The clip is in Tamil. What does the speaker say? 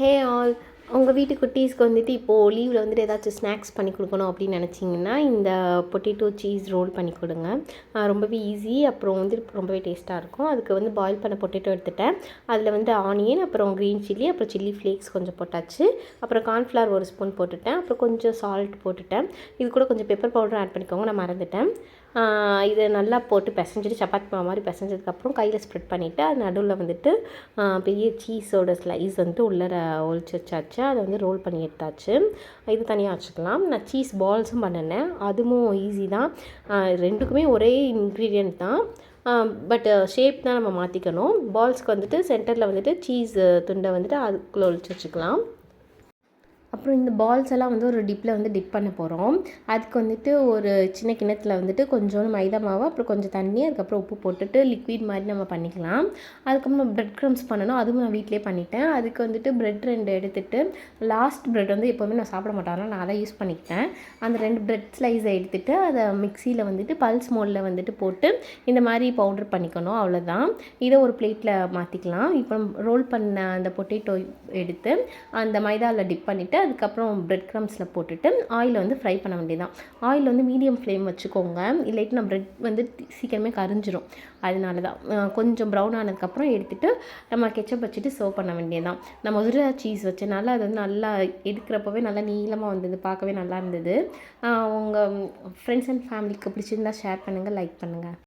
ஹே ஆல், உங்கள் வீட்டு குட்டீஸ்க்கு வந்துட்டு இப்போது லீவில் வந்துட்டு ஏதாச்சும் ஸ்நாக்ஸ் பண்ணி கொடுக்கணும் அப்படின்னு நினச்சிங்கன்னா இந்த பொட்டேட்டோ சீஸ் ரோல் பண்ணி கொடுங்க. ரொம்பவே ஈஸி, அப்புறம் வந்து ரொம்பவே டேஸ்ட்டாக இருக்கும். அதுக்கு வந்து பாயில் பண்ண பொட்டேட்டோ எடுத்துட்டேன். அதில் வந்து ஆனியன், அப்புறம் க்ரீன் சில்லி, அப்புறம் சில்லி ஃப்ளேக்ஸ் கொஞ்சம் போட்டாச்சு. அப்புறம் கார்ன்ஃப்ளவர் ஒரு ஸ்பூன் போட்டுட்டேன். அப்புறம் கொஞ்சம் சால்ட் போட்டுட்டேன். இது கூட கொஞ்சம் பெப்பர் பவுடரும் ஆட் பண்ணிக்கோங்க, நான் மறந்துட்டேன். இதை நல்லா போட்டு பிசைஞ்சிட்டு சப்பாத்தி மாவு மாதிரி பிசைஞ்சதுக்கப்புறம் கையில் ஸ்ப்ரெட் பண்ணிவிட்டு அது நடுவில் வந்துட்டு பெரிய சீஸோட ஸ்லைஸ் வந்துட்டு உள்ளே ஒழிச்சு வச்சாச்சு. அதை வந்து ரோல் பண்ணி எடுத்தாச்சு. இது தனியாக வச்சுக்கலாம். நான் சீஸ் பால்ஸும் பண்ணினேன், அதுவும் ஈஸி தான். ரெண்டுக்குமே ஒரே இன்க்ரீடியன்ட் தான், பட் ஷேப் தான் நம்ம மாற்றிக்கணும். பால்ஸ்க்கு வந்துட்டு சென்டரில் வந்துட்டு சீஸ் துண்டை வந்துட்டு அதுக்குள்ளே ஒழிச்சு வச்சுக்கலாம். அப்புறம் இந்த பால்ஸ் எல்லாம் வந்து ஒரு டிப்பில் வந்து டிப் பண்ண போகிறோம். அதுக்கு வந்துட்டு ஒரு சின்ன கிண்ணத்தில் வந்துட்டு கொஞ்சோண்டு மைதா மாவு, அப்புறம் கொஞ்சம் தண்ணி, அதுக்கப்புறம் உப்பு போட்டுட்டு லிக்விட் மாதிரி நம்ம பண்ணிக்கலாம். அதுக்கப்புறம் ப்ரெட் க்ரம்ஸ் பண்ணணும், அதுவும் நான் வீட்டிலே பண்ணிட்டேன். அதுக்கு வந்துட்டு ப்ரெட் 2 எடுத்துகிட்டு, லாஸ்ட் ப்ரெட் வந்து எப்போவுமே நான் சாப்பிட மாட்டேன், அதனால் நான் அதை யூஸ் பண்ணிக்கிட்டேன். அந்த 2 ப்ரெட் ஸ்லைஸை எடுத்துகிட்டு அதை மிக்சியில் வந்துட்டு பல்ஸ் மோடில் வந்துட்டு போட்டு இந்த மாதிரி பவுடர் பண்ணிக்கணும், அவ்வளோதான். இதை ஒரு பிளேட்டில் மாற்றிக்கலாம். இப்போ ரோல் பண்ண அந்த பொட்டேட்டோ எடுத்து அந்த மைதாவில் டிப் பண்ணிவிட்டு அதுக்கப்புறம் ப்ரெட் க்ரம்ஸில் போட்டுட்டு ஆயில் வந்து ஃப்ரை பண்ண வேண்டியதான். ஆயில் வந்து மீடியம் ஃப்ளேம் வச்சுக்கோங்க, இல்லாட்டி நம்ம ப்ரெட் வந்து சீக்கிரமே கரிஞ்சிரும். அதனால தான் கொஞ்சம் ப்ரௌன் ஆனதுக்கப்புறம் எடுத்துகிட்டு நம்ம கெச்சப் வச்சுட்டு சர்வ் பண்ண வேண்டியதான். நான் மொசரல்லா சீஸ் வச்சனால அது வந்து நல்லா எடுக்கிறப்பவே நல்லா நீளமாக வந்தது, பார்க்கவே நல்லா இருந்தது. உங்கள் ஃப்ரெண்ட்ஸ் அண்ட் ஃபேமிலிக்கு பிடிச்சிருந்தா ஷேர் பண்ணுங்கள், லைக் பண்ணுங்கள்.